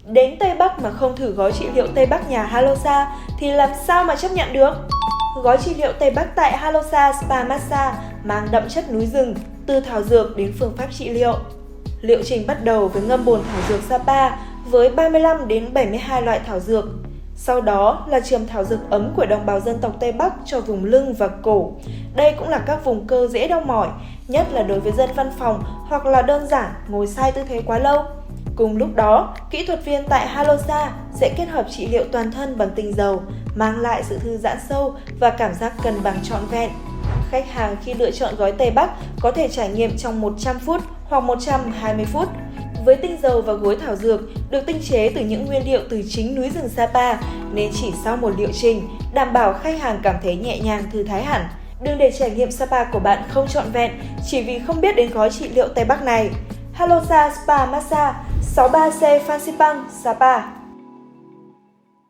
Đến Tây Bắc mà không thử gói trị liệu Tây Bắc nhà Halosa thì làm sao mà chấp nhận được? Gói trị liệu Tây Bắc tại Halosa Spa Massage mang đậm chất núi rừng, từ thảo dược đến phương pháp trị liệu. Liệu trình bắt đầu với ngâm bồn thảo dược Sapa với 35 đến 72 loại thảo dược. Sau đó là chườm thảo dược ấm của đồng bào dân tộc Tây Bắc cho vùng lưng và cổ. Đây cũng là các vùng cơ dễ đau mỏi, nhất là đối với dân văn phòng hoặc là đơn giản ngồi sai tư thế quá lâu. Cùng lúc đó, kỹ thuật viên tại Halosa sẽ kết hợp trị liệu toàn thân bằng tinh dầu, mang lại sự thư giãn sâu và cảm giác cân bằng trọn vẹn. Khách hàng khi lựa chọn gói Tây Bắc có thể trải nghiệm trong 100 phút hoặc 120 phút. Với tinh dầu và gối thảo dược được tinh chế từ những nguyên liệu từ chính núi rừng Sapa nên chỉ sau một liệu trình, đảm bảo khách hàng cảm thấy nhẹ nhàng thư thái hẳn. Đừng để trải nghiệm Sapa của bạn không trọn vẹn chỉ vì không biết đến gói trị liệu Tây Bắc này. Halosa Spa Massage 63C Phan Xipang, Sapa.